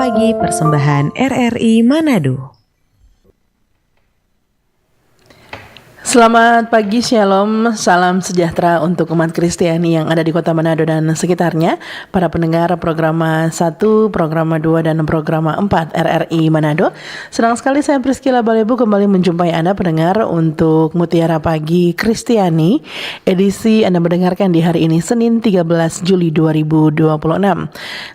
Pagi persembahan RRI Manado. Selamat pagi, Shalom, salam sejahtera untuk umat Kristiani yang ada di kota Manado dan sekitarnya. Para pendengar program 1, program 2, dan program 4 RRI Manado. Senang sekali saya Priscilla Balebu kembali menjumpai Anda pendengar untuk Mutiara Pagi Kristiani. Edisi Anda mendengarkan di hari ini Senin 13 Juli 2026.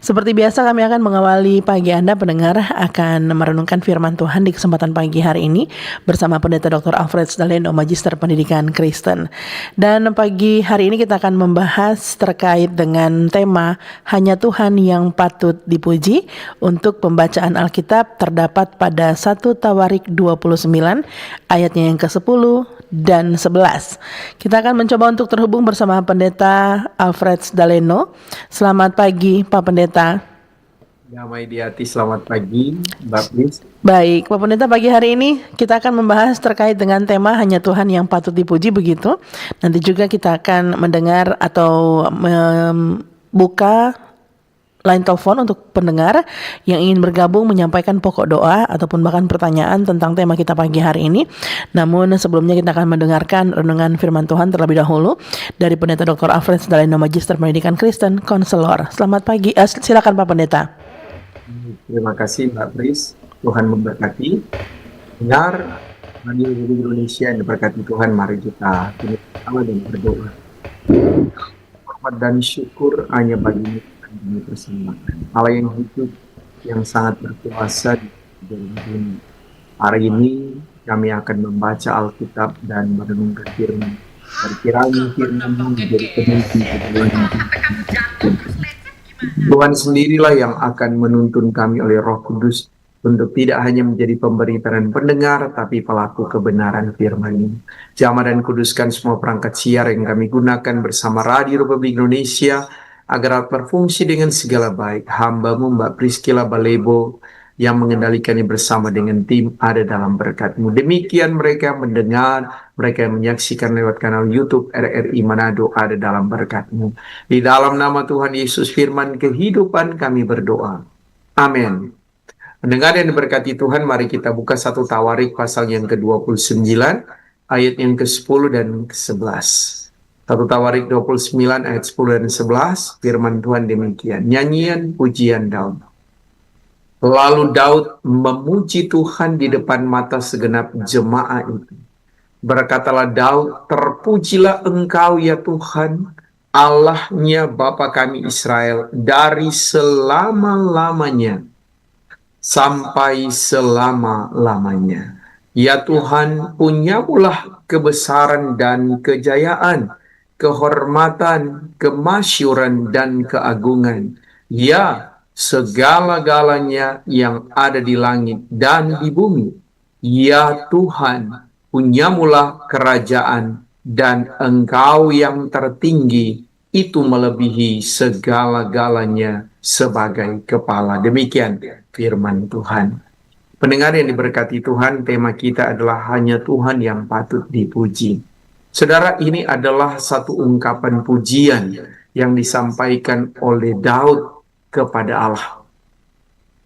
Seperti biasa kami akan mengawali pagi Anda pendengar akan merenungkan firman Tuhan di kesempatan pagi hari ini bersama Pendeta Dr. Alfred Daleno, Magister Pendidikan Kristen. Dan pagi hari ini kita akan membahas terkait dengan tema Hanya Tuhan yang patut dipuji. Untuk pembacaan Alkitab terdapat pada 1 Tawarik 29 ayatnya yang ke-10 dan 11. Kita akan mencoba untuk terhubung bersama Pendeta Alfred Daleno. Selamat pagi Pak Pendeta. Damai di hati, selamat pagi Mbak Pris. Baik, Pak Pendeta, pagi hari ini kita akan membahas terkait dengan tema Hanya Tuhan yang patut dipuji, begitu. Nanti juga kita akan mendengar atau membuka line telepon untuk pendengar yang ingin bergabung menyampaikan pokok doa ataupun bahkan pertanyaan tentang tema kita pagi hari ini. Namun sebelumnya kita akan mendengarkan renungan firman Tuhan terlebih dahulu dari Pendeta Dr. Alfred Daleno, Magister Pendidikan Kristen, Konselor. Selamat pagi, silakan Pak Pendeta. Terima kasih Mbak Pris, Tuhan memberkati. Dengar Radio Indonesia yang diberkati Tuhan, mari kita bersama dan berdoa. Hormat dan syukur hanya bagi-Mu yang persembahkan. Allah yang hidup, yang sangat berkuasa di dalam dunia. Hari ini kami akan membaca Alkitab dan merenungkan firman. Berkiranya firman-Mu menjadi pemimpin Tuhan sendirilah yang akan menuntun kami oleh Roh Kudus untuk tidak hanya menjadi pemberi dan pendengar, tapi pelaku kebenaran firman-Mu. Jamah dan kuduskan semua perangkat siar yang kami gunakan bersama Radio Republik Indonesia agar berfungsi dengan segala baik. Hamba-Mu Mbak Priscilla Balebo yang mengendalikannya bersama dengan tim ada dalam berkat-Mu. Demikian mereka mendengar, mereka yang menyaksikan lewat kanal YouTube RRI Manado ada dalam berkat-Mu. Di dalam nama Tuhan Yesus firman kehidupan kami berdoa. Amin. Mendengar yang diberkati Tuhan, mari kita buka 1 Tawarik pasal yang ke-29, ayat yang ke-10 dan ke-11. 1 Tawarik 29 ayat 10 dan 11, firman Tuhan demikian. Nyanyian pujian Daud. Lalu Daud memuji Tuhan di depan mata segenap jemaah itu. Berkatalah Daud, terpujilah Engkau ya Tuhan, Allahnya Bapa kami Israel, dari selama-lamanya sampai selama-lamanya. Ya Tuhan, punyamulah kebesaran dan kejayaan, kehormatan, kemasyuran, dan keagungan. Ya, segala-galanya yang ada di langit dan di bumi. Ya Tuhan, punyamulah kerajaan, dan Engkau yang tertinggi itu melebihi segala-galanya sebagai kepala. Demikian firman Tuhan. Pendengar yang diberkati Tuhan, tema kita adalah hanya Tuhan yang patut dipuji. Saudara, ini adalah satu ungkapan pujian yang disampaikan oleh Daud kepada Allah.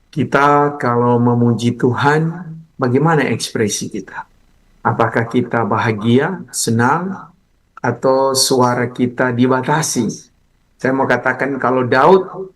Kita kalau memuji Tuhan, bagaimana ekspresi kita? Apakah kita bahagia, senang, atau suara kita dibatasi? Saya mau katakan kalau Daud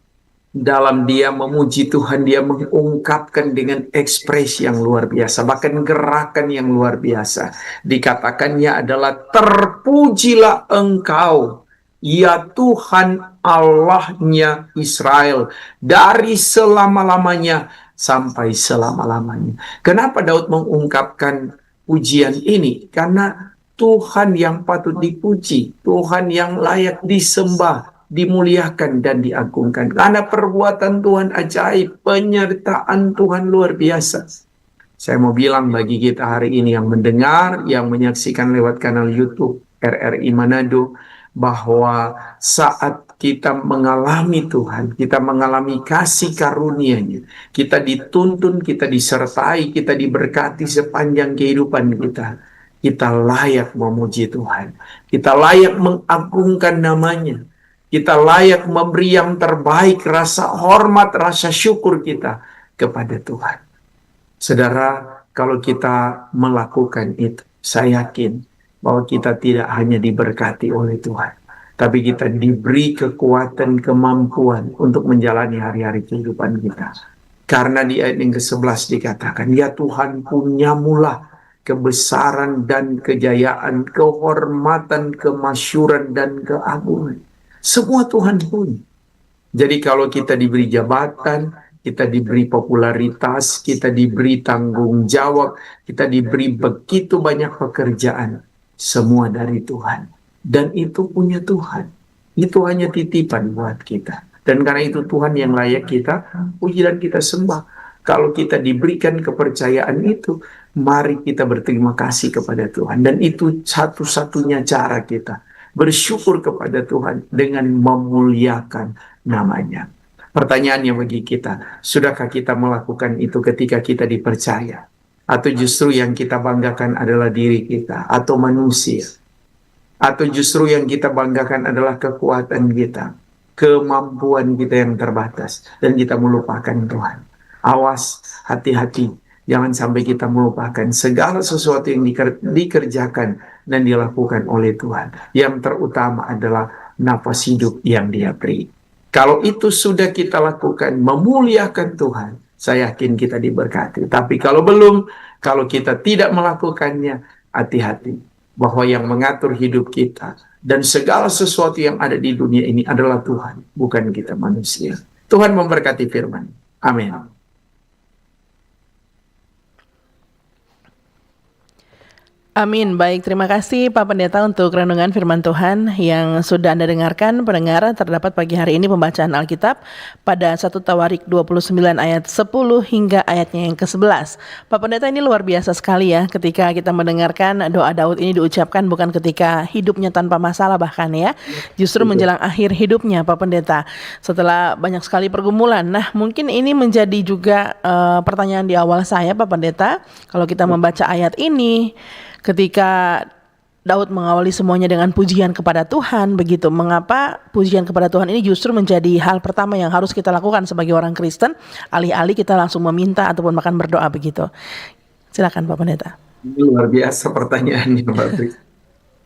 dalam dia memuji Tuhan, dia mengungkapkan dengan ekspresi yang luar biasa, bahkan gerakan yang luar biasa. Dikatakannya adalah terpujilah Engkau, ya Tuhan Allahnya Israel, dari selama-lamanya sampai selama-lamanya. Kenapa Daud mengungkapkan pujian ini? Karena Tuhan yang patut dipuji, Tuhan yang layak disembah, dimuliakan dan diagungkan. Karena perbuatan Tuhan ajaib, penyertaan Tuhan luar biasa. Saya mau bilang bagi kita hari ini yang mendengar, yang menyaksikan lewat kanal YouTube RRI Manado, bahwa saat kita mengalami Tuhan, kita mengalami kasih karunia-Nya, kita dituntun, kita disertai, kita diberkati sepanjang kehidupan kita. Kita layak memuji Tuhan, kita layak mengagungkan nama-Nya, kita layak memberi yang terbaik, rasa hormat, rasa syukur kita kepada Tuhan. Saudara, kalau kita melakukan itu, saya yakin bahwa kita tidak hanya diberkati oleh Tuhan, tapi kita diberi kekuatan, kemampuan untuk menjalani hari-hari kehidupan kita. Karena di ayat yang ke-11 dikatakan, ya Tuhan, punyamulah kebesaran dan kejayaan, kehormatan, kemasyuran, dan keagungan. Semua Tuhan punya. Jadi kalau kita diberi jabatan, kita diberi popularitas, kita diberi tanggung jawab, kita diberi begitu banyak pekerjaan, semua dari Tuhan. Dan itu punya Tuhan. Itu hanya titipan buat kita. Dan karena itu Tuhan yang layak kita puji dan kita sembah. Kalau kita diberikan kepercayaan itu, mari kita berterima kasih kepada Tuhan. Dan itu satu-satunya cara kita bersyukur kepada Tuhan dengan memuliakan namanya. Pertanyaannya bagi kita, sudahkah kita melakukan itu ketika kita dipercaya? Atau justru yang kita banggakan adalah diri kita atau manusia? Atau justru yang kita banggakan adalah kekuatan kita, kemampuan kita yang terbatas, dan kita melupakan Tuhan? Awas, hati-hati, jangan sampai kita melupakan segala sesuatu yang dikerjakan dan dilakukan oleh Tuhan. Yang terutama adalah nafas hidup yang Dia beri. Kalau itu sudah kita lakukan, memuliakan Tuhan, saya yakin kita diberkati. Tapi kalau belum, kalau kita tidak melakukannya, hati-hati. Bahwa yang mengatur hidup kita dan segala sesuatu yang ada di dunia ini adalah Tuhan, bukan kita manusia. Tuhan memberkati firman. Amin. Amin. Baik, terima kasih Pak Pendeta untuk renungan firman Tuhan yang sudah Anda dengarkan. Pendengar, terdapat pagi hari ini pembacaan Alkitab pada 1 Tawarik 29 ayat 10 hingga ayatnya yang ke-11. Pak Pendeta, ini luar biasa sekali ya ketika kita mendengarkan doa Daud ini diucapkan bukan ketika hidupnya tanpa masalah bahkan ya. Justru menjelang akhir hidupnya Pak Pendeta. Setelah banyak sekali pergumulan. Nah, mungkin ini menjadi juga pertanyaan di awal saya Pak Pendeta. Kalau kita membaca ayat ini, ketika Daud mengawali semuanya dengan pujian kepada Tuhan, begitu. Mengapa pujian kepada Tuhan ini justru menjadi hal pertama yang harus kita lakukan sebagai orang Kristen, alih-alih kita langsung meminta ataupun bahkan berdoa begitu. Silakan Pak Pendeta. Ini luar biasa pertanyaannya, Mbak Pris.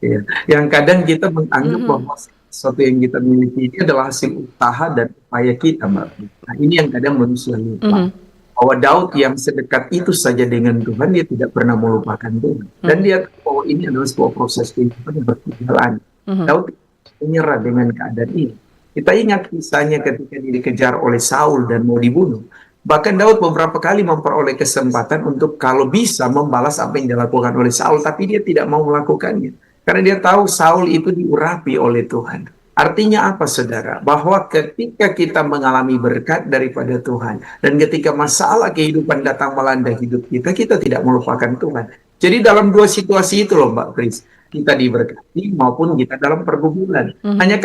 Ya. Yang kadang kita menganggap bahwa sesuatu yang kita miliki ini adalah hasil usaha dan upaya kita, Mbak Pris. Nah, ini yang kadang manusia lupa. Bahwa Daud yang sedekat itu saja dengan Tuhan, dia tidak pernah melupakan Tuhan. Dan dia tahu bahwa ini adalah sebuah proses kehidupan yang berjalan. Daud menyerah dengan keadaan ini. Kita ingat kisahnya ketika dia dikejar oleh Saul dan mau dibunuh. Bahkan Daud beberapa kali memperoleh kesempatan untuk kalau bisa membalas apa yang dilakukan oleh Saul, tapi dia tidak mau melakukannya. Karena dia tahu Saul itu diurapi oleh Tuhan. Artinya apa, saudara? Bahwa ketika kita mengalami berkat daripada Tuhan, dan ketika masalah kehidupan datang melanda hidup kita, kita tidak melupakan Tuhan. Jadi dalam dua situasi itu loh Mbak Pris, kita diberkati maupun kita dalam pergumulan. Hanya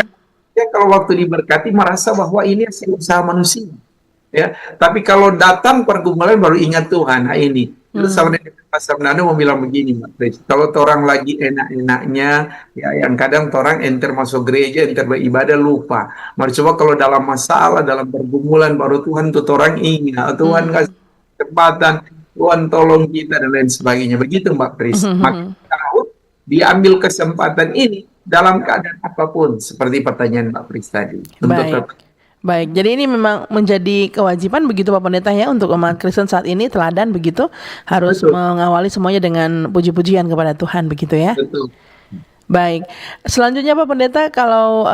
kalau waktu diberkati merasa bahwa ini hasil usaha manusia. Ya, tapi kalau datang pergumulan baru ingat Tuhan. Nah ini, itu sama dengan Pastor Nano mau bilang begini, Mbak Pris. Kalau orang lagi enak-enaknya, ya yang kadang orang enter masuk gereja, enter beribadah lupa. Mari coba kalau dalam masalah, dalam pergumulan, baru Tuhan tuh orang ingat, Tuhan kasih kesempatan, Tuhan tolong kita dan lain sebagainya. Begitu Mbak Pris. Maka Daud diambil kesempatan ini dalam keadaan apapun, seperti pertanyaan Mbak Pris tadi. Baik, jadi ini memang menjadi kewajiban begitu Pak Pendeta ya untuk umat Kristen saat ini, teladan begitu, harus mengawali semuanya dengan puji-pujian kepada Tuhan begitu ya. Betul. Baik, selanjutnya Pak Pendeta, kalau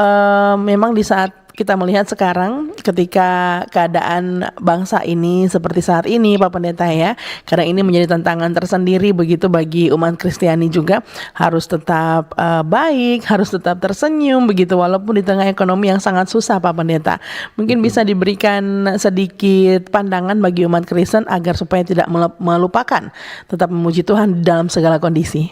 memang di saat kita melihat sekarang ketika keadaan bangsa ini seperti saat ini Pak Pendeta ya, karena ini menjadi tantangan tersendiri begitu bagi umat Kristiani juga, harus tetap baik, harus tetap tersenyum begitu walaupun di tengah ekonomi yang sangat susah Pak Pendeta. Mungkin bisa diberikan sedikit pandangan bagi umat Kristen agar supaya tidak melupakan tetap memuji Tuhan dalam segala kondisi.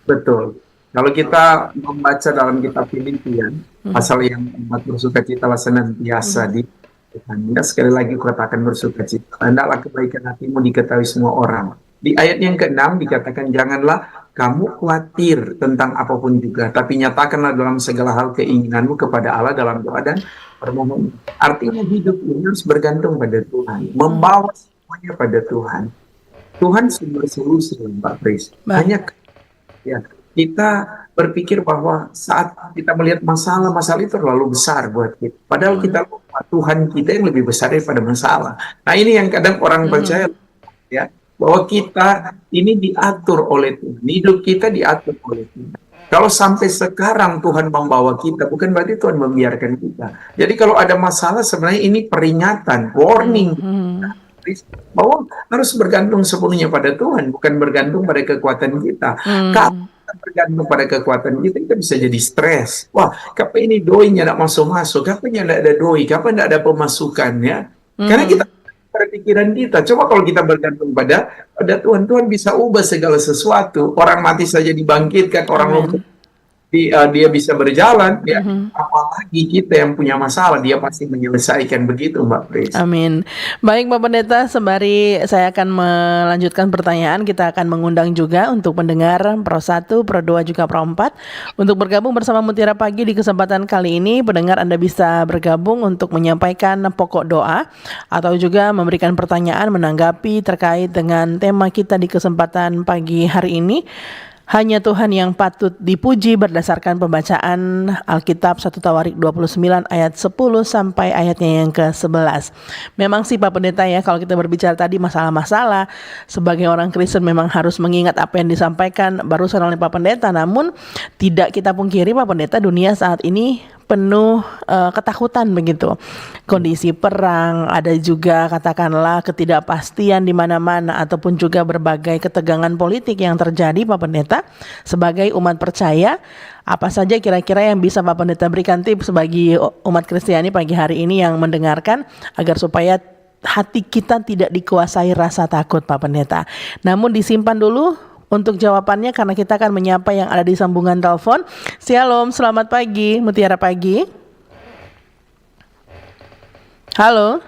Betul. Kalau kita membaca dalam kitab Filipi pasal yang 4, bersukacitalah senantiasa di Tuhan. Sekali lagi katakan bersukacita. Hendaklah kebaikan hatimu diketahui semua orang. Di ayat yang ke-6 dikatakan janganlah kamu khawatir tentang apapun juga, tapi nyatakanlah dalam segala hal keinginanmu kepada Allah dalam doa dan permohonan. Artinya hidup ini harus bergantung pada Tuhan. Membawa semuanya pada Tuhan. Tuhan sumber solusi, Mbak Pris. Baik. Hanya ya kita berpikir bahwa saat kita melihat masalah itu terlalu besar buat kita. Padahal kita lupa Tuhan kita yang lebih besar daripada masalah. Nah ini yang kadang orang percaya ya, bahwa kita ini diatur oleh Tuhan. Hidup kita diatur oleh Tuhan. Kalau sampai sekarang Tuhan membawa kita, bukan berarti Tuhan membiarkan kita. Jadi kalau ada masalah sebenarnya ini peringatan, warning, bahwa harus bergantung sepenuhnya pada Tuhan, bukan bergantung pada kekuatan kita. Kalau kita bergantung pada kekuatan kita bisa jadi stres. Wah, kapan ini doinya tidak masuk-masuk, kapan tidak ada doi, kapan tidak ada pemasukan ya. Karena kita pada pikiran kita. Coba kalau kita bergantung pada Tuhan, Tuhan bisa ubah segala sesuatu. Orang mati saja dibangkitkan, orang lumpuh dia bisa berjalan, ya. Apalagi kita yang punya masalah, dia pasti menyelesaikan, begitu Mbak Pris. Amin. Baik Pak Pendeta, sembari saya akan melanjutkan pertanyaan, kita akan mengundang juga untuk pendengar Pro 1, Pro 2 juga Pro 4 untuk bergabung bersama Mutiara Pagi. Di kesempatan kali ini pendengar Anda bisa bergabung untuk menyampaikan pokok doa atau juga memberikan pertanyaan menanggapi terkait dengan tema kita di kesempatan pagi hari ini. Hanya Tuhan yang patut dipuji berdasarkan pembacaan Alkitab 1 Tawarik 29 ayat 10 sampai ayatnya yang ke-11. Memang sih Pak Pendeta ya, kalau kita berbicara tadi masalah-masalah, sebagai orang Kristen memang harus mengingat apa yang disampaikan barusan oleh Pak Pendeta. Namun tidak kita pungkiri Pak Pendeta, dunia saat ini penuh ketakutan begitu. Kondisi perang, ada juga katakanlah ketidakpastian di mana-mana ataupun juga berbagai ketegangan politik yang terjadi Pak Pendeta. Sebagai umat percaya, apa saja kira-kira yang bisa Pak Pendeta berikan tips bagi umat Kristiani pagi hari ini yang mendengarkan agar supaya hati kita tidak dikuasai rasa takut Pak Pendeta. Namun disimpan dulu untuk jawabannya karena kita akan menyapa yang ada di sambungan telepon. Shalom, selamat pagi, Mutiara Pagi. Halo.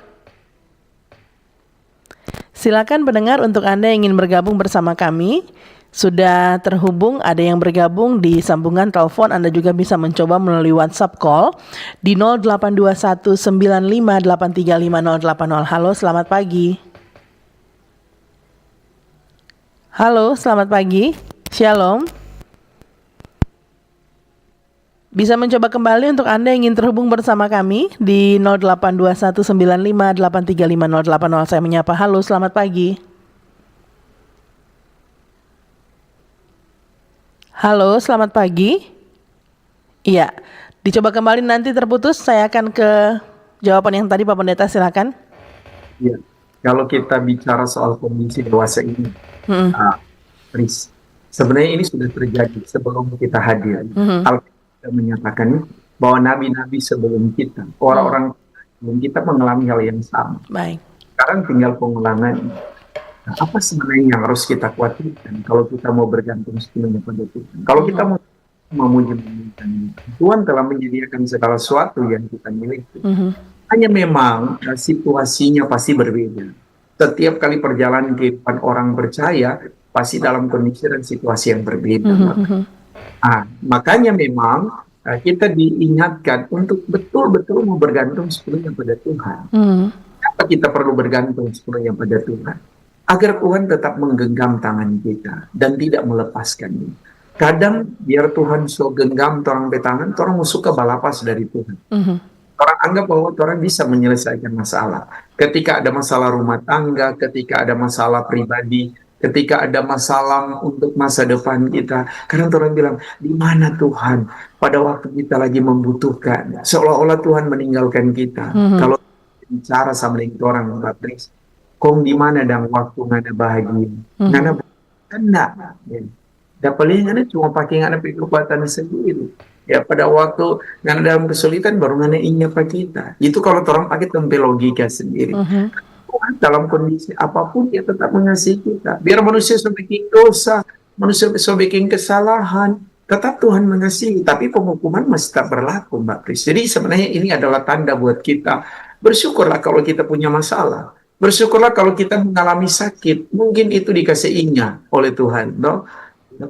Silakan pendengar untuk Anda yang ingin bergabung bersama kami. Sudah terhubung, ada yang bergabung di sambungan telepon. Anda juga bisa mencoba melalui WhatsApp call di 082195835080. Halo, selamat pagi. Halo, selamat pagi. Shalom. Bisa mencoba kembali untuk Anda yang ingin terhubung bersama kami di 082195835080. Saya menyapa, halo, selamat pagi. Halo, selamat pagi. Iya, dicoba kembali nanti terputus. Saya akan ke jawaban yang tadi Pak Pendeta, silakan. Iya, kalau kita bicara soal kondisi dewasa ini, Pris, sebenarnya ini sudah terjadi sebelum kita hadir. Alkitab menyatakan bahwa nabi-nabi sebelum kita, orang-orang sebelum kita mengalami hal yang sama. Baik. Sekarang tinggal pengulangan. Nah, apa sebenarnya yang harus kita khawatirkan kalau kita mau bergantung sepenuhnya pada Tuhan? Kalau kita mau memuji-mujikan Tuhan telah menyediakan segala sesuatu yang kita miliki. Hanya memang situasinya pasti berbeda. Setiap kali perjalanan kehidupan orang percaya pasti dalam kondisi dan situasi yang berbeda. Makanya memang kita diingatkan untuk betul-betul mau bergantung sepenuhnya pada Tuhan. Kenapa kita perlu bergantung sepenuhnya pada Tuhan? Agar Tuhan tetap menggenggam tangan kita dan tidak melepaskannya. Kadang biar Tuhan so genggam orang betangan, orang suka balapas dari Tuhan. Orang anggap bahwa orang bisa menyelesaikan masalah. Ketika ada masalah rumah tangga, ketika ada masalah pribadi, ketika ada masalah untuk masa depan kita, kadang orang bilang, di mana Tuhan pada waktu kita lagi membutuhkan? Seolah-olah Tuhan meninggalkan kita. Kalau bicara sama dengan orang, Mbak Tris, kong di mana dan waktu nggak ada bahagia, nggak ada enggak, ya paling ada cuma pakai nggak ada kekuatan sendiri. Ya pada waktu nggak ada dalam kesulitan baru nggak ada ingat kita. Itu kalau orang pakai tempe logika sendiri. Tuhan dalam kondisi apapun dia tetap mengasihi kita. Biar manusia bikin dosa, manusia bikin kesalahan, tetap Tuhan mengasihi. Tapi penghukuman masih tak berlaku, Mbak Pris. Jadi sebenarnya ini adalah tanda buat kita. Bersyukurlah kalau kita punya masalah. Bersyukurlah kalau kita mengalami sakit, mungkin itu dikasih ingat oleh Tuhan, no?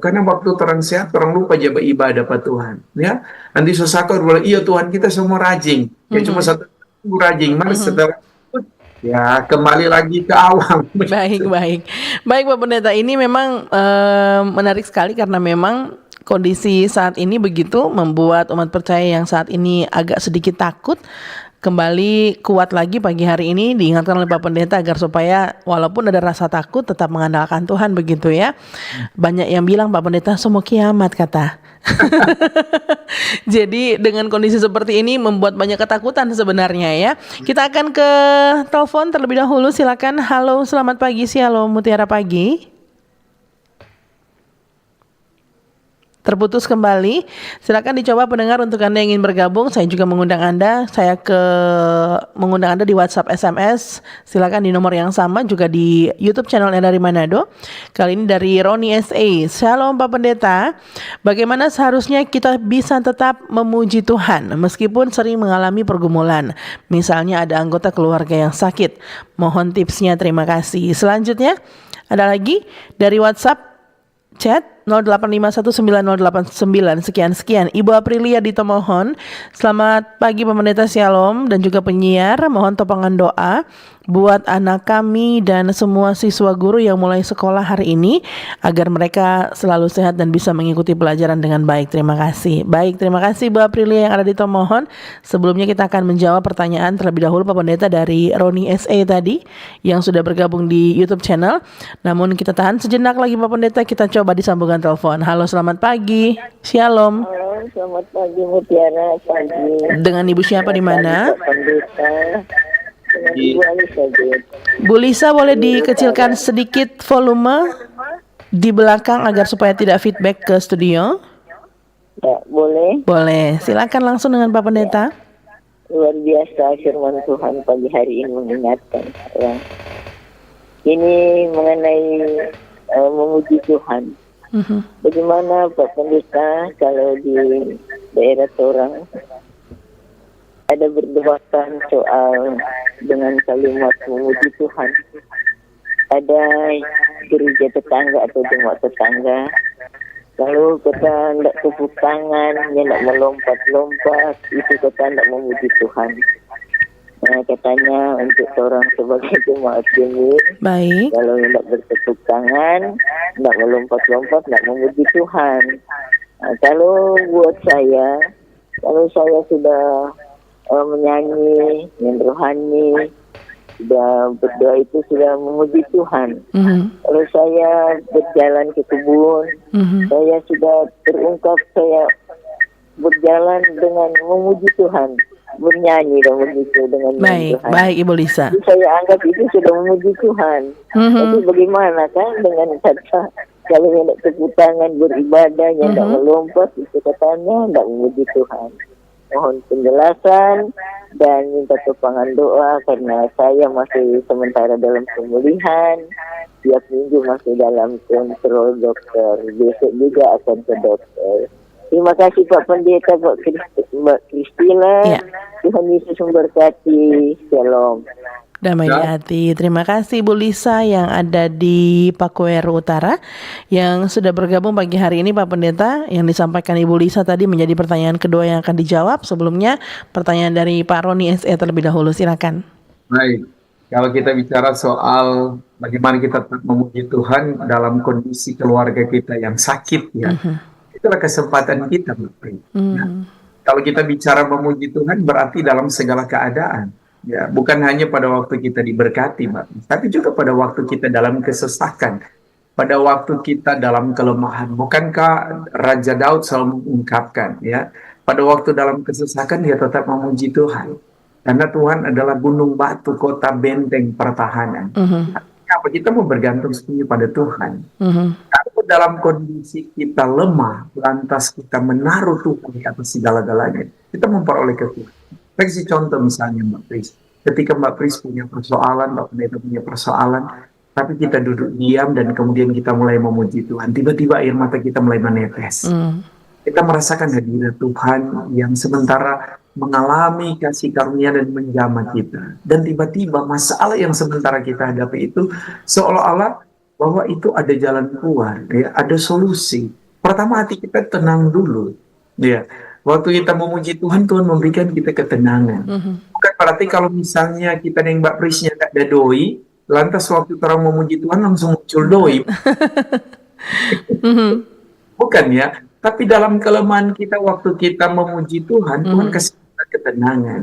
Karena waktu orang sehat, orang lupa aja beribadah pada Tuhan, ya. Nanti susah kau bilang, iya Tuhan kita semua rajin, ya cuma satu rajin, mari setelah Ya, kembali lagi ke awam. Baik, baik. Baik Pak Pendeta, ini memang menarik sekali karena memang kondisi saat ini begitu membuat umat percaya yang saat ini agak sedikit takut kembali kuat lagi pagi hari ini diingatkan oleh Pak Pendeta agar supaya walaupun ada rasa takut tetap mengandalkan Tuhan begitu ya. Banyak yang bilang Pak Pendeta semua kiamat kata. Jadi dengan kondisi seperti ini membuat banyak ketakutan sebenarnya ya. Kita akan ke telepon terlebih dahulu, silakan. Halo, selamat pagi, Shalom Mutiara Pagi. Terputus kembali. Silakan dicoba pendengar untuk Anda yang ingin bergabung. Saya juga mengundang Anda. Mengundang Anda di WhatsApp SMS. Silakan di nomor yang sama juga di YouTube channel dari Manado. Kali ini dari Roni SA. Shalom Pak Pendeta. Bagaimana seharusnya kita bisa tetap memuji Tuhan meskipun sering mengalami pergumulan? Misalnya ada anggota keluarga yang sakit. Mohon tipsnya, terima kasih. Selanjutnya ada lagi dari WhatsApp chat 08519089 sekian. Ibu Aprilia di Tomohon. Selamat pagi Pak Pendeta, Shalom, dan juga penyiar. Mohon topangan doa buat anak kami dan semua siswa guru yang mulai sekolah hari ini agar mereka selalu sehat dan bisa mengikuti pelajaran dengan baik. Terima kasih. Baik, terima kasih Bu Aprilia yang ada di Tomohon. Sebelumnya kita akan menjawab pertanyaan terlebih dahulu Pak Pendeta dari Roni SA tadi yang sudah bergabung di YouTube channel. Namun kita tahan sejenak lagi Pak Pendeta, kita coba disambungkan telepon. Halo, selamat pagi. Shalom. Halo, selamat pagi Mutiara pagi. Dengan Ibu siapa di mana? Pendeta. Dengan Ibu Alisa. Bu Lisa, boleh dikecilkan sedikit volume di belakang agar supaya tidak feedback ke studio? Ya, boleh. Boleh. Silakan langsung dengan Pak Pendeta. Luar biasa firman Tuhan pagi hari ini mengingatkan. Ya. Ini mengenai memuji Tuhan. Bagaimana Pak Pendeta kalau di daerah Torang ada berdebatkan soal dengan kalimat memuji Tuhan. Ada gereja tetangga atau jemaat tetangga, lalu kita tidak tepuk tangan, tidak melompat-lompat, itu kita tidak memuji Tuhan. Nah, katanya untuk orang sebagai jemaat jemur, Baik. kalau tidak bertepuk tangan, tidak melompat-lompat, tidak memuji Tuhan. Nah, kalau buat saya, kalau saya sudah menyanyi, yang rohani, sudah berdoa itu sudah memuji Tuhan. Kalau saya berjalan ke kebun, saya sudah terungkap saya berjalan dengan memuji Tuhan, bernyanyi dan begitu dengan Baik, Tuhan. baik Ibu Lisa. Jadi saya anggap itu sudah memuji Tuhan. Tapi bagaimana kan dengan kata kalau hendak tepuk tangan beribadah, yang hendak melompat, itu katanya hendak memuji Tuhan. Mohon penjelasan dan minta topangan doa karena saya masih sementara dalam pemulihan, tiap minggu masih dalam kontrol dokter, besok juga akan ke dokter. Terima kasih Pak Pendeta, Mbak Kristina. Ya. Tuhan Yesus memberkati. Shalom. Damai di hati. Terima kasih Bu Lisa yang ada di Pakuero Utara yang sudah bergabung pagi hari ini Pak Pendeta. Yang disampaikan Ibu Lisa tadi menjadi pertanyaan kedua yang akan dijawab. Sebelumnya pertanyaan dari Pak Roni SE terlebih dahulu. Silakan. Baik, kalau kita bicara soal bagaimana kita tetap memuji Tuhan dalam kondisi keluarga kita yang sakit ya, itulah kesempatan kita. Nah, kalau kita bicara memuji Tuhan berarti dalam segala keadaan. Ya, bukan hanya pada waktu kita diberkati, Mbak, tapi juga pada waktu kita dalam kesesakan, pada waktu kita dalam kelemahan. Bukankah Raja Daud selalu mengungkapkan, ya, pada waktu dalam kesesakan dia tetap memuji Tuhan, karena Tuhan adalah gunung batu, kota benteng pertahanan. Apa kita mau bergantung sepenuhnya pada Tuhan? Kalau dalam kondisi kita lemah, lantas kita menaruh Tuhan di atas segala-galanya, kita memperoleh kekuatan. Kasih contoh misalnya Mbak Pris. Ketika Mbak Pris punya persoalan, Mbak Pendeta punya persoalan, tapi kita duduk diam dan kemudian kita mulai memuji Tuhan. Tiba-tiba air mata kita mulai menetes. Kita merasakan hadirat Tuhan yang sementara mengalami kasih karunia dan menjamah kita. Dan tiba-tiba masalah yang sementara kita hadapi itu seolah-olah bahwa itu ada jalan keluar, ya, ada solusi. Pertama hati kita tenang dulu, ya. Waktu kita memuji Tuhan, Tuhan memberikan kita ketenangan. Bukan berarti kalau misalnya kita yang Mbak Prisnya tidak ada doi, lantas waktu orang memuji Tuhan langsung muncul doi. Bukan ya. Tapi dalam kelemahan kita waktu kita memuji Tuhan, Tuhan kasih kita ketenangan.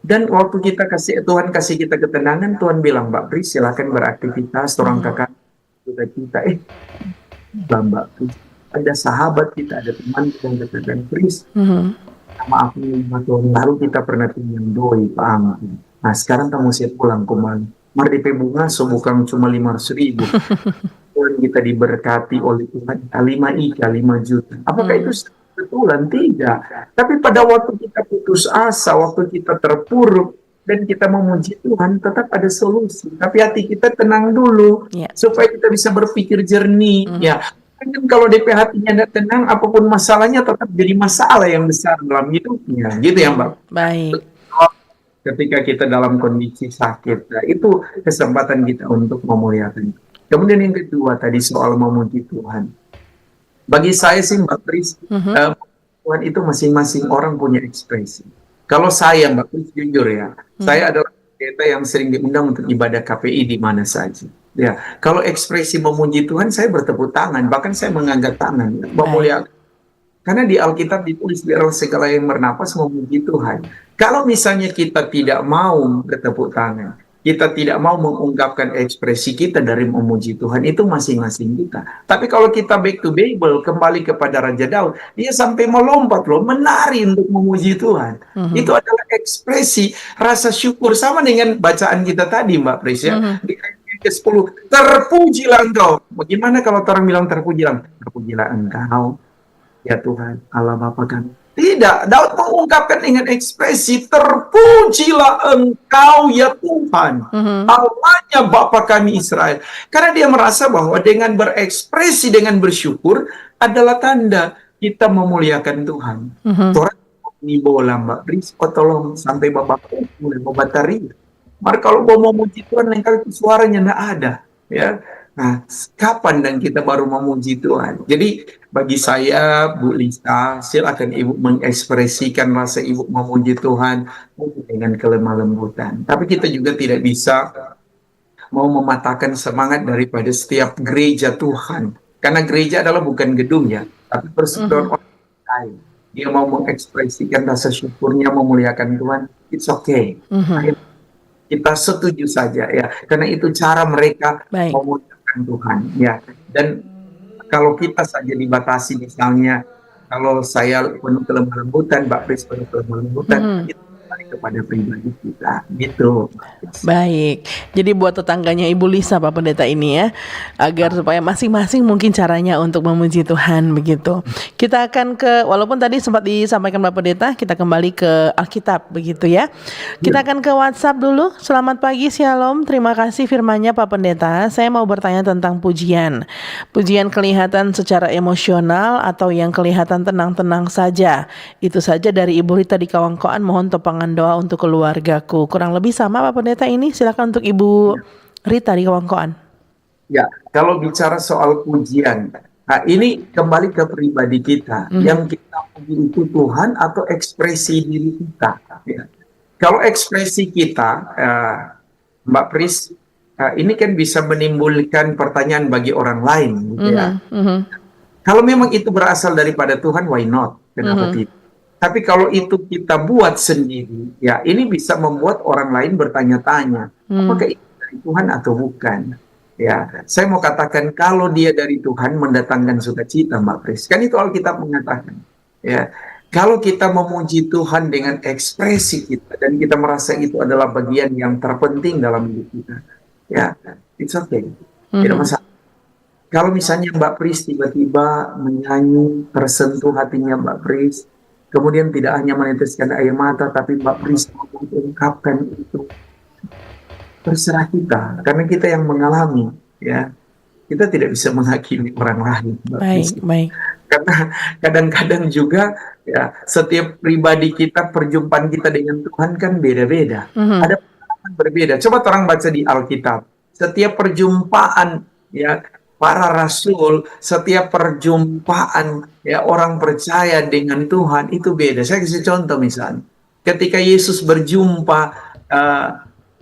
Dan waktu Tuhan kasih kita ketenangan, Tuhan bilang, Mbak Pris silakan beraktivitas, orang kakak kita. Mbak Pris, ada sahabat kita, ada teman kita yang katakan, Pris, maaf nih, 5 tahun lalu kita pernah pinjam doi, Pak Amin. Nah sekarang kamu siap pulang kembali. Mardi bunga bukan cuma 500.000. Tuhan kita diberkati oleh Tuhan 5 juta. Apakah itu kebetulan? Tidak. Tapi pada waktu kita putus asa, waktu kita terpuruk, dan kita memuji Tuhan, tetap ada solusi. Tapi hati kita tenang dulu, supaya kita bisa berpikir jernih. Ya, kan kalau DP hatinya tidak tenang, apapun masalahnya tetap jadi masalah yang besar dalam hidupnya. Gitu ya, Mbak. Baik. Ketika kita dalam kondisi sakit, nah, itu kesempatan kita untuk memuliakan. Kemudian yang kedua tadi soal memuji Tuhan. Bagi saya sih Mbak Pris, Tuhan itu masing-masing orang punya ekspresi. Kalau saya Mbak Pris jujur ya, saya adalah pendeta yang sering diundang untuk ibadah KPI di mana saja. Ya, kalau ekspresi memuji Tuhan, saya bertepuk tangan, bahkan saya mengangkat tangan, memuliakan. Karena di Alkitab ditulis biarlah segala yang bernapas memuji Tuhan. Kalau misalnya kita tidak mau bertepuk tangan, kita tidak mau mengungkapkan ekspresi kita dari memuji Tuhan, itu masing-masing kita. Tapi kalau kita back to Bible, kembali kepada Raja Daud, dia sampai melompat loh, menari untuk memuji Tuhan. Itu adalah ekspresi rasa syukur, sama dengan bacaan kita tadi Mbak Pris ya. Di ayat ke-10, terpujilah engkau. Bagaimana kalau orang bilang terpujilah? Terpujilah engkau, ya Tuhan, Allah Bapa kami. Tidak, Daud mengungkapkan dengan ekspresi, terpujilah engkau ya Tuhan, Allahnya Bapa kami Israel. Karena dia merasa bahwa dengan berekspresi, dengan bersyukur, adalah tanda kita memuliakan Tuhan. Orang ini bola Mbak Pris, tolong sampai Bapak mulai membatari. Maka kalau mau memuji Tuhan, lain kali suaranya tidak ada. Ya. Nah, kapan dan kita baru memuji Tuhan? Jadi bagi saya, Bu Lisa, silakan Ibu mengekspresikan rasa Ibu memuji Tuhan dengan kelemah lembutan. Tapi kita juga tidak bisa mau mematahkan semangat daripada setiap gereja Tuhan. Karena gereja adalah bukan gedung ya, tapi persekutuan orang lain. Dia mau mengekspresikan rasa syukurnya, memuliakan Tuhan, it's okay. Kita setuju saja ya, karena itu cara mereka memuliakan Tuhan ya. Dan kalau kita saja dibatasi, misalnya kalau saya penuh kelemah lembutan, Mbak Pris penuh kelemah lembutan, itu kembali kepada pribadi kita gitu. Baik, jadi buat tetangganya Ibu Lisa Pak Pendeta ini ya, agar supaya masing-masing mungkin caranya untuk memuji Tuhan begitu. Kita akan walaupun tadi sempat disampaikan Pak Pendeta, kita kembali ke Alkitab begitu ya. Kita akan ke WhatsApp dulu. Selamat pagi, Shalom, terima kasih firman-Nya Pak Pendeta. Saya mau bertanya tentang pujian. Pujian kelihatan secara emosional atau yang kelihatan tenang-tenang saja. Itu saja dari Ibu Rita di Kawangkoan, mohon topangan doa untuk keluargaku. Kurang lebih sama Pak Pendeta ini. Silakan untuk Ibu Rita di Kawangkoan. Ya, kalau bicara soal pujian, nah ini kembali ke pribadi kita. Yang kita puji itu Tuhan atau ekspresi diri kita. Ya. Kalau ekspresi kita, Mbak Pris, ini kan bisa menimbulkan pertanyaan bagi orang lain. Gitu ya. Kalau memang itu berasal daripada Tuhan, why not? Kenapa tidak? Tapi kalau itu kita buat sendiri, ya ini bisa membuat orang lain bertanya-tanya, apakah itu dari Tuhan atau bukan? Ya, saya mau katakan kalau dia dari Tuhan mendatangkan sukacita, Mbak Pris. Kan itu Alkitab mengatakan. Ya, kalau kita memuji Tuhan dengan ekspresi kita dan kita merasa itu adalah bagian yang terpenting dalam hidup kita, ya, it's okay, tidak masalah. Kalau misalnya Mbak Pris tiba-tiba menyanyi, tersentuh hatinya Mbak Pris, kemudian tidak hanya meneteskan air mata, tapi Mbak Pris mengungkapkan itu, terserah kita, karena kita yang mengalami, ya, kita tidak bisa menghakimi orang lain. Mbak Pris. Baik. Karena kadang-kadang juga, ya, setiap pribadi kita, perjumpaan kita dengan Tuhan kan beda-beda. Ada pengalaman berbeda. Coba orang baca di Alkitab, setiap perjumpaan, ya, para rasul, setiap perjumpaan ya orang percaya dengan Tuhan itu beda. Saya kasih contoh misalnya, ketika Yesus berjumpa eh,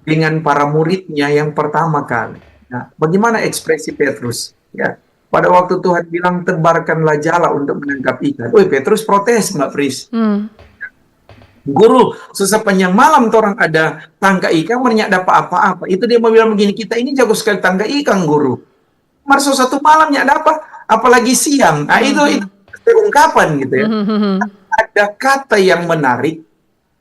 dengan para muridnya yang pertama kali, nah, bagaimana ekspresi Petrus? Ya, pada waktu Tuhan bilang tebarkanlah jala untuk menangkap ikan. Woi, Petrus protes, Mbak Pris. Guru, sepanjang malam orang ada tangka ikan, banyak dapat apa-apa. Itu dia mau bilang begini, kita ini jago sekali tangka ikan, guru. Marso satu malam nggak dapat, apalagi siang. Nah, itu ungkapan gitu ya. Ada kata yang menarik.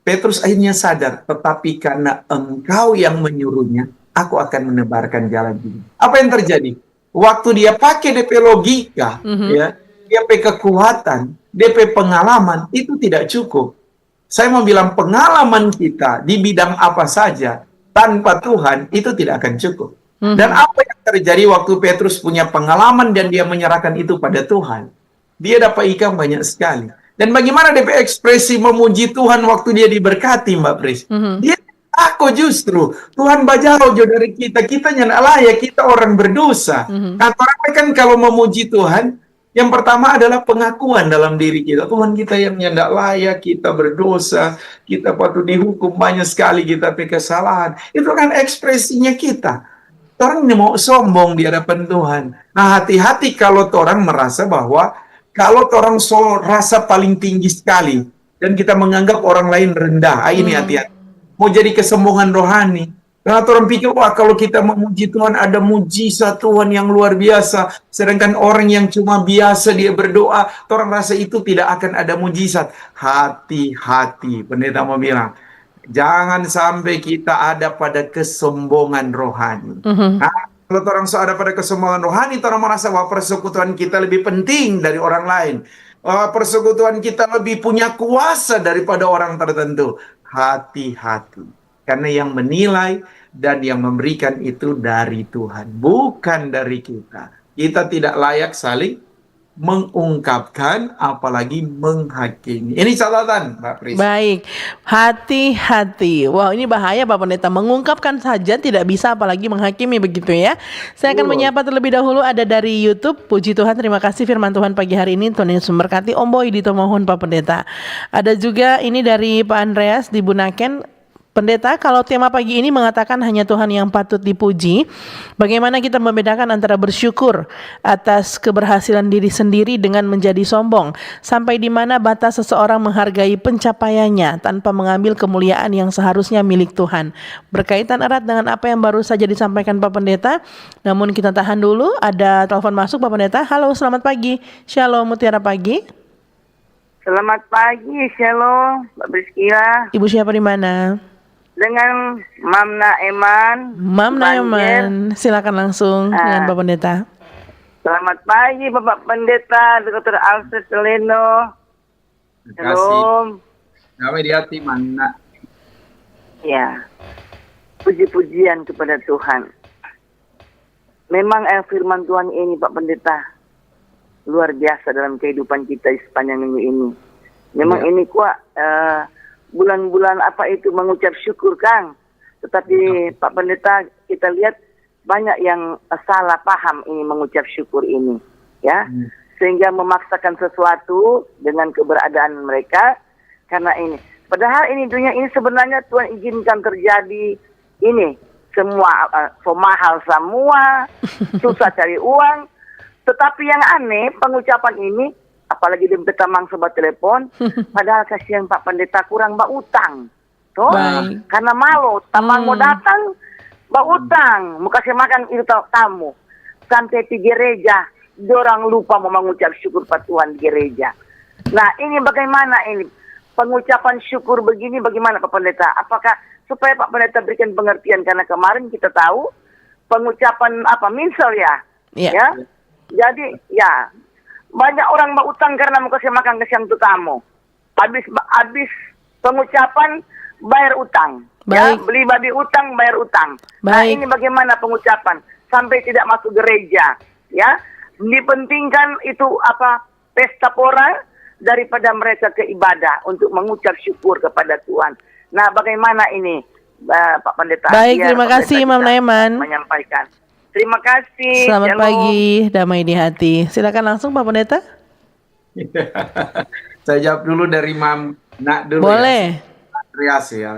Petrus akhirnya sadar, tetapi karena engkau yang menyuruhnya, aku akan menebarkan jalan ini. Apa yang terjadi? Waktu dia pakai DP logika, ya, dia pakai kekuatan, DP pengalaman, itu tidak cukup. Saya mau bilang pengalaman kita di bidang apa saja tanpa Tuhan itu tidak akan cukup. Dan apa yang terjadi waktu Petrus punya pengalaman dan dia menyerahkan itu pada Tuhan? Dia dapat ikan banyak sekali. Dan bagaimana dia ekspresi memuji Tuhan waktu dia diberkati, Mbak Pris? Dia takut justru. Tuhan bajau jauh dari kita. Kita nyana layak, kita orang berdosa. Nah, orang kan kalau memuji Tuhan, yang pertama adalah pengakuan dalam diri kita. Tuhan, kita yang tidak layak, kita berdosa, kita patut dihukum, banyak sekali kita punya kesalahan. Itu kan ekspresinya kita. Orang ini mau sombong di hadapan Tuhan. Nah, hati-hati kalau orang merasa bahwa kalau orang rasa paling tinggi sekali dan kita menganggap orang lain rendah. Ini hati-hati. Mau jadi kesombongan rohani. Karena orang pikir, wah kalau kita memuji Tuhan ada mujizat Tuhan yang luar biasa. Sedangkan orang yang cuma biasa dia berdoa, orang rasa itu tidak akan ada mujizat. Hati-hati, pendeta mau bilang. Jangan sampai kita ada pada kesombongan rohani. Nah, kalau orang ada pada kesombongan rohani, orang merasa bahwa persekutuan kita lebih penting dari orang lain. Persekutuan kita lebih punya kuasa daripada orang tertentu. Hati-hati. Karena yang menilai dan yang memberikan itu dari Tuhan, bukan dari kita. Kita tidak layak saling mengungkapkan, apalagi menghakimi. Ini catatan, Mbak Pris. Baik, hati-hati. Wah, ini bahaya Pak Pendeta. Mengungkapkan saja tidak bisa, apalagi menghakimi, begitu ya. Saya akan menyapa terlebih dahulu, ada dari YouTube. Puji Tuhan, terima kasih firman Tuhan pagi hari ini. Tuhan Yesus memberkati. Om Boy ditomohon Pak Pendeta. Ada juga ini dari Pak Andreas di Bunaken. Pendeta, kalau tema pagi ini mengatakan hanya Tuhan yang patut dipuji, bagaimana kita membedakan antara bersyukur atas keberhasilan diri sendiri dengan menjadi sombong? Sampai di mana batas seseorang menghargai pencapaiannya tanpa mengambil kemuliaan yang seharusnya milik Tuhan? Berkaitan erat dengan apa yang baru saja disampaikan Pak Pendeta. Namun kita tahan dulu, ada telepon masuk Pak Pendeta. Halo, selamat pagi. Shalom Mutiara Pagi. Selamat pagi, Shalom, Mbak Priscila. Ibu siapa di mana? Dengan Mamna Eman. Mamna Eman, silakan langsung dengan Bapak Pendeta. Selamat pagi Bapak Pendeta, Dr. Alfred Leno. Terima kasih. Damai di hati, Mana. Ya, puji-pujian kepada Tuhan. Memang firman Tuhan ini Pak Pendeta luar biasa dalam kehidupan kita di sepanjang minggu ini. Memang ini kuat. Bulan-bulan apa itu mengucap syukur, Kang. Tetapi Pak Pendeta, kita lihat banyak yang salah paham ini mengucap syukur ini, ya. Sehingga memaksakan sesuatu dengan keberadaan mereka karena ini. Padahal ini dunia ini sebenarnya Tuhan izinkan terjadi ini semua mahal semua, susah cari uang. Tetapi yang aneh pengucapan ini, apalagi di petamang sobat telepon, padahal kasihan Pak Pendeta kurang mbak utang, toh karena malu, tamang mau datang, mbak utang, mau kasih makan itu tamu, sampai di gereja, dorang lupa mau mengucap syukur Pak Tuhan di gereja. Nah ini bagaimana ini pengucapan syukur begini, bagaimana Pak Pendeta? Apakah supaya Pak Pendeta berikan pengertian, karena kemarin kita tahu pengucapan apa minsel ya, ya, jadi ya. Banyak orang mau utang karena mau kasih makan kesian untuk tamu. Habis pengucapan bayar utang. Ya, beli babi utang, bayar utang. Nah ini bagaimana pengucapan sampai tidak masuk gereja, ya? Dipentingkan itu apa pesta pora daripada mereka ke ibadah untuk mengucap syukur kepada Tuhan. Nah bagaimana ini Pak Pendeta? Baik, terima kasih Imam Naiman menyampaikan. Terima kasih. Selamat Shalom. pagi, damai di hati. Silakan langsung Pak Pendeta. Saya jawab dulu dari Mam Nak dulu Boleh. ya. Andreas ya.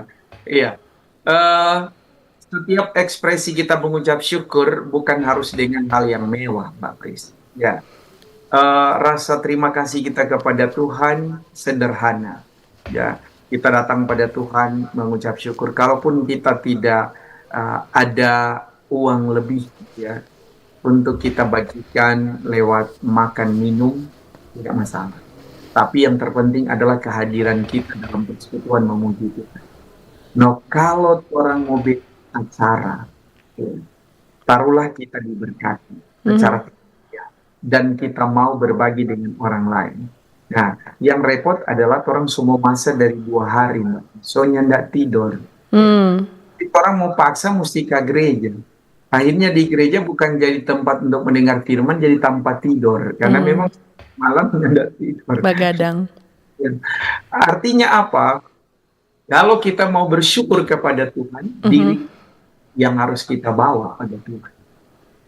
Iya. Eh, Setiap ekspresi kita mengucap syukur bukan harus dengan hal yang mewah, Mbak Pris. Ya. Rasa terima kasih kita kepada Tuhan sederhana. Ya, kita datang pada Tuhan mengucap syukur. Kalaupun kita tidak ada uang lebih, ya, untuk kita bagikan lewat makan minum, tidak masalah. Tapi yang terpenting adalah kehadiran kita dalam persekutuan memuji Tuhan. No, kalau orang mau bikin acara, ya, taruhlah kita diberkati secara dan kita mau berbagi dengan orang lain. Nah, yang repot adalah orang semua masa dari 2 hari, Mbak. Soalnya ndak tidur. Orang mau paksa mesti ke gereja. Akhirnya di gereja bukan jadi tempat untuk mendengar firman, jadi tempat tidur. Karena memang malam ndak tidur. Begadang. Artinya apa? Kalau kita mau bersyukur kepada Tuhan, diri yang harus kita bawa pada Tuhan.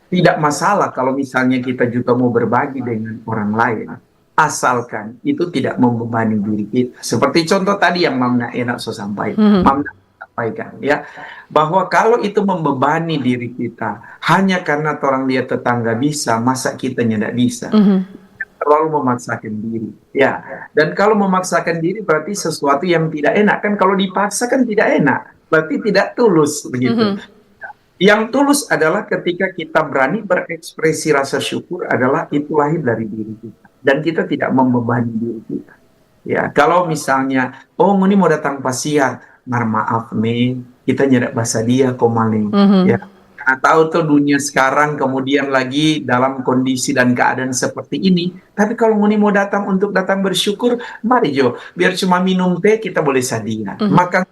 Tidak masalah kalau misalnya kita juga mau berbagi dengan orang lain. Asalkan itu tidak membebani diri kita. Seperti contoh tadi yang Mamna enak so sampaikan. Mamna sampaikan ya. Bahwa kalau itu membebani diri kita hanya karena orang lihat tetangga bisa, masa kita tidak bisa. Terlalu memaksakan diri. Ya. Dan kalau memaksakan diri berarti sesuatu yang tidak enak. Kan kalau dipaksakan tidak enak. Berarti tidak tulus begitu. Yang tulus adalah ketika kita berani berekspresi rasa syukur adalah itu lahir dari diri kita. Dan kita tidak membebani diri kita. Ya, kalau misalnya, ini mau datang pasiar, maaf nih, kita nyedak bahasa dia komaling. Ya, karena tahu tuh dunia sekarang kemudian lagi dalam kondisi dan keadaan seperti ini. Tapi kalau ini mau datang untuk datang bersyukur, mari Jo, biar cuma minum teh kita boleh sadia. Makan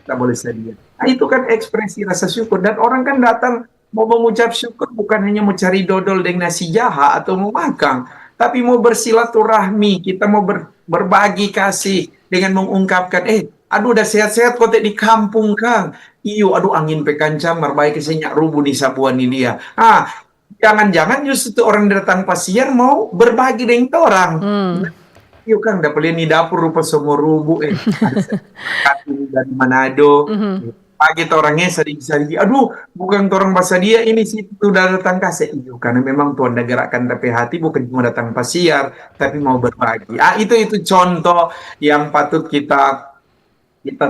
kita boleh sadia. Nah, itu kan ekspresi rasa syukur. Dan orang kan datang mau mengucap syukur bukan hanya mau cari dodol dengan nasi jaha atau mau makan, tapi mau bersilaturahmi. Kita mau berbagi kasih dengan mengungkapkan, aduh udah sehat-sehat kote di kampung Kang. Iyo, aduh angin pekancam, marbaik kesenyak rubu di sabuan ini dia. Jangan-jangan justru orang datang pasien mau berbagi dengan orang. Yuk Kang, dapat lihat nih dapur rupa semua rubu, dari Manado. Pagi orangnya sering-sering, aduh bukan orang bahasa dia ini sih sudah datang kasih. Iyo, karena memang Tuhan gerakkan tapi hati bukan cuma datang pasiar, tapi mau berbagi. Itu contoh yang patut kita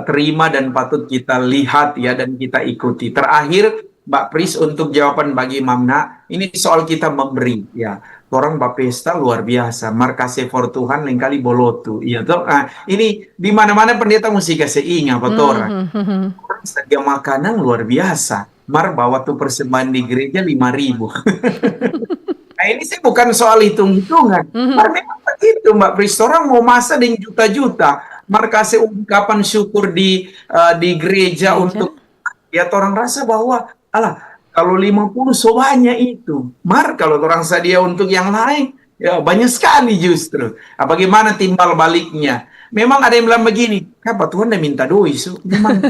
terima dan patut kita lihat ya dan kita ikuti. Terakhir Mbak Pris untuk jawaban bagi Mamna, ini soal kita memberi ya. Orang Bapesta luar biasa, markase for Tuhan lain kali bolotu. Iya toh. Ini di mana-mana pendeta mesti kasih ingat apa orang. Orang sedia makanan luar biasa. Mar bawa tuh persembahan di gereja 5.000. Nah, ini sih bukan soal hitung-hitungan. Mar memang begitu Mbak Pris, orang mau masa dengan juta-juta. Mar kasih ungkapan syukur di gereja untuk ya orang rasa bahwa kalau 50 so banyak itu. Mar kalau orang sedia untuk yang lain, ya banyak sekali justru. Bagaimana timbal baliknya? Memang ada yang bilang begini, kenapa Tuhan udah minta doi? So, memang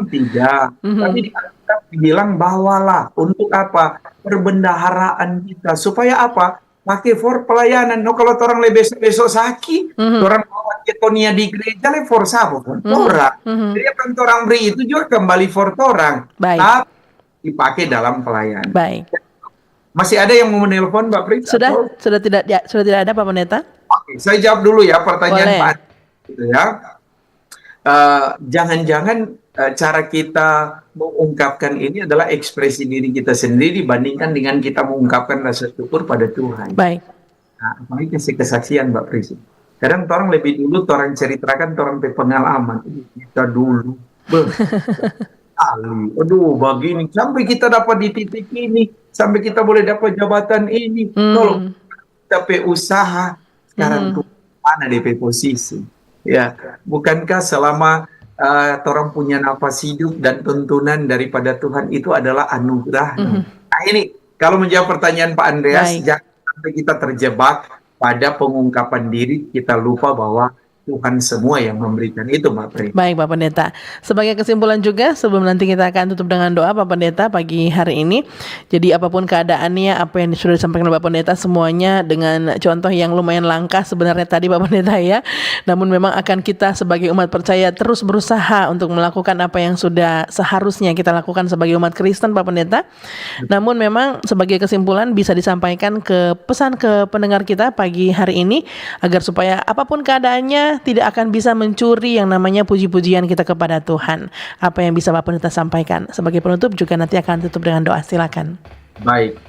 tidak. Tapi kita bilang bawalah untuk apa? Perbendaharaan kita. Supaya apa? Pakai for pelayanan. No, kalau orang besok sakit, orang bawa ketonia di gereja, for sabo. Orang. Jadi orang beri itu juga kembali for orang. Baik. Dipakai dalam pelayanan. Baik. Masih ada yang mau menelpon Mbak Pris? Sudah tidak ada Pak Pendeta? Oke, saya jawab dulu ya pertanyaan Boleh. Pak. Gitu ya. Jangan-jangan cara kita mengungkapkan ini adalah ekspresi diri kita sendiri dibandingkan dengan kita mengungkapkan rasa syukur pada Tuhan. Baik. Nah, apalagi kasih kesaksian Mbak Pris. Kadang orang lebih dulu orang ceritakan orang pengalaman. Kita dulu. Aduh, begini sampai kita dapat di titik ini, sampai kita boleh dapat jabatan ini. Kalau kita usaha sekarang mana DP posisi? Ya, bukankah selama orang punya nafas hidup dan tuntunan daripada Tuhan itu adalah anugerah? Nah, ini kalau menjawab pertanyaan Pak Andreas, jangan sampai kita terjebak pada pengungkapan diri, kita lupa bahwa Tuhan semua yang memberikan itu, Mbak Pri. Baik Pak Pendeta, sebagai kesimpulan juga sebelum nanti kita akan tutup dengan doa Pak Pendeta pagi hari ini. Jadi apapun keadaannya, apa yang sudah disampaikan Pak Pendeta semuanya dengan contoh yang lumayan langka sebenarnya tadi Pak Pendeta ya. Namun memang akan kita sebagai umat percaya terus berusaha untuk melakukan apa yang sudah seharusnya kita lakukan sebagai umat Kristen Pak Pendeta. Namun memang sebagai kesimpulan bisa disampaikan ke pesan ke pendengar kita pagi hari ini agar supaya apapun keadaannya tidak akan bisa mencuri yang namanya puji-pujian kita kepada Tuhan. Apa yang bisa Bapak Pendeta sampaikan? Sebagai penutup juga nanti akan tutup dengan doa. Silakan. Baik,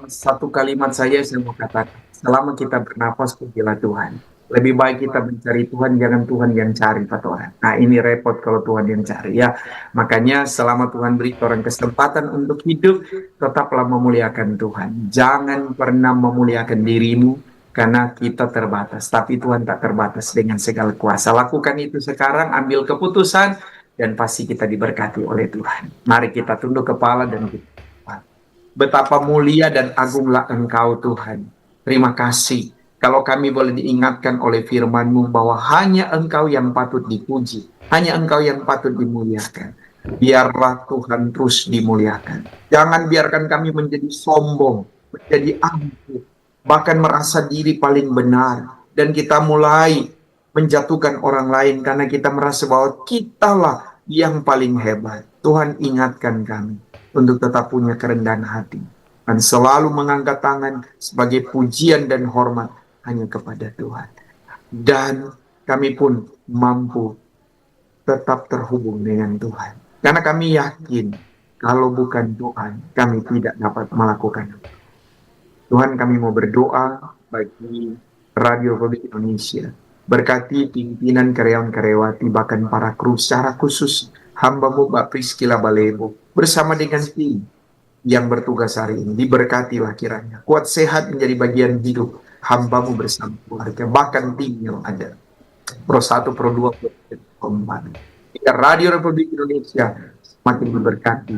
satu kalimat saya mau katakan. Selama kita bernapas, pujilah Tuhan. Lebih baik kita mencari Tuhan, jangan Tuhan yang cari Pak Tuhan. Nah ini repot kalau Tuhan yang cari ya. Makanya selama Tuhan beri orang kesempatan untuk hidup, tetaplah memuliakan Tuhan. Jangan pernah memuliakan dirimu, karena kita terbatas, tapi Tuhan tak terbatas dengan segala kuasa. Lakukan itu sekarang, ambil keputusan, dan pasti kita diberkati oleh Tuhan. Mari kita tunduk kepala dan kita betapa mulia dan agunglah Engkau Tuhan. Terima kasih. Kalau kami boleh diingatkan oleh firman-Mu bahwa hanya Engkau yang patut dipuji, hanya Engkau yang patut dimuliakan. Biarlah Tuhan terus dimuliakan. Jangan biarkan kami menjadi sombong, menjadi angkuh, bahkan merasa diri paling benar, dan kita mulai menjatuhkan orang lain karena kita merasa bahwa kitalah yang paling hebat. Tuhan ingatkan kami untuk tetap punya kerendahan hati dan selalu mengangkat tangan sebagai pujian dan hormat hanya kepada Tuhan. Dan kami pun mampu tetap terhubung dengan Tuhan, karena kami yakin kalau bukan Tuhan kami tidak dapat melakukan. Tuhan, kami mau berdoa bagi Radio Republik Indonesia. Berkati pimpinan karyawan-karyawati, bahkan para kru secara khusus hamba-Mu Mbak Priscilla Balebo bersama dengan tim yang bertugas hari ini. Diberkatilah kiranya. Kuat sehat menjadi bagian hidup hamba-Mu bersama keluarga, bahkan tim yang ada. Pro 1, Pro 2, Pro 4. Radio Republik Indonesia semakin diberkati,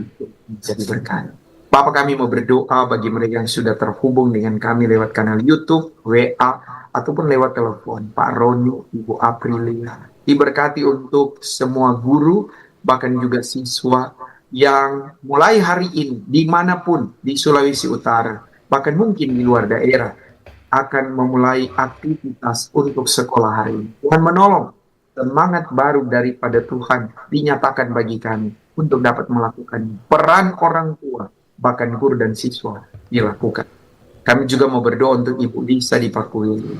menjadi berkat. Bapak, kami mau berdoa bagi mereka yang sudah terhubung dengan kami lewat kanal YouTube, WA, ataupun lewat telepon. Pak Roni, Ibu Aprilia, diberkati untuk semua guru, bahkan juga siswa yang mulai hari ini, dimanapun di Sulawesi Utara, bahkan mungkin di luar daerah, akan memulai aktivitas untuk sekolah hari ini. Tuhan menolong, semangat baru daripada Tuhan dinyatakan bagi kami untuk dapat melakukan peran orang tua, bahkan guru dan siswa dilakukan. Kami juga mau berdoa untuk Ibu Lisa di Pakuili,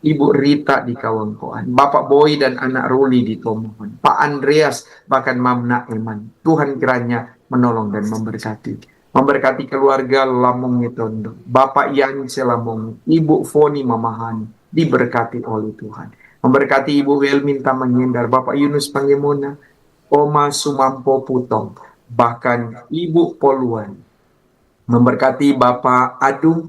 Ibu Rita di Kawangkoan, Bapak Boy dan anak Ruli di Tomohon, Pak Andreas, bahkan Mamna Eman. Tuhan kiranya menolong dan memberkati keluarga Lamong Nitondo, Bapak Yance Lamong, Ibu Foni Mamahani, diberkati oleh Tuhan. Memberkati Ibu Welminta Menghindar, Bapak Yunus Pangemona, Oma Sumampo Putong, bahkan Ibu Poluan. Memberkati Bapak Adung,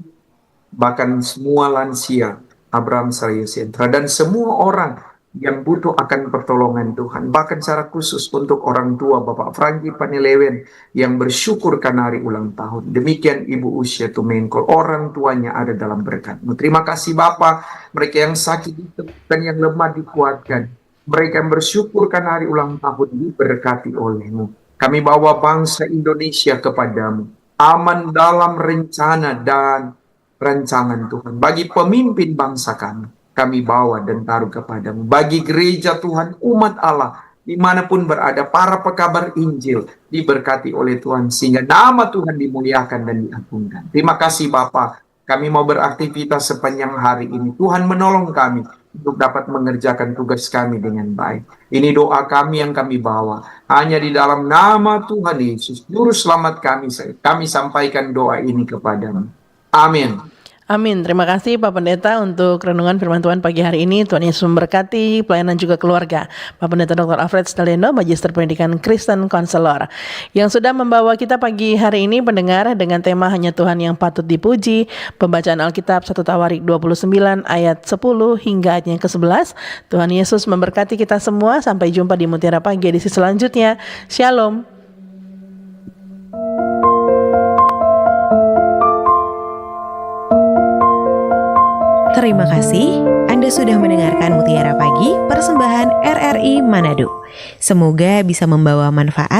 bahkan semua lansia, Abraham Saryosentra, dan semua orang yang butuh akan pertolongan Tuhan. Bahkan secara khusus untuk orang tua Bapak Franky Panelewen yang bersyukur karena hari ulang tahun. Demikian Ibu Usia Tumengkol, orang tuanya ada dalam berkat-Mu. Terima kasih Bapak, mereka yang sakit ditemukan, yang lemah dikuatkan. Mereka yang bersyukur karena hari ulang tahun diberkati oleh-Mu. Kami bawa bangsa Indonesia kepadamu. Aman dalam rencana dan rancangan Tuhan. Bagi pemimpin bangsa kami bawa dan taruh kepadamu. Bagi gereja Tuhan, umat Allah, dimanapun berada, para pekabar Injil, diberkati oleh Tuhan, sehingga nama Tuhan dimuliakan dan diagungkan. Terima kasih Bapa, kami mau beraktivitas sepanjang hari ini. Tuhan menolong kami untuk dapat mengerjakan tugas kami dengan baik. Ini doa kami yang kami bawa. Hanya di dalam nama Tuhan Yesus, Juru Selamat kami sampaikan doa ini kepadamu. Amin. Amin. Terima kasih Pak Pendeta untuk renungan firman Tuhan pagi hari ini. Tuhan Yesus memberkati pelayanan juga keluarga. Pak Pendeta Dr. Alfred Steleno, Magister Pendidikan Kristen Konselor, yang sudah membawa kita pagi hari ini pendengar dengan tema Hanya Tuhan yang Patut Dipuji. Pembacaan Alkitab 1 Tawarik 29 ayat 10 hingga ayat yang ke-11. Tuhan Yesus memberkati kita semua. Sampai jumpa di Mutiara Pagi edisi selanjutnya. Shalom. Terima kasih. Anda Anda sudah mendengarkan Mutiara Pagi, persembahan RRI Manado. Semoga bisa membawa manfaat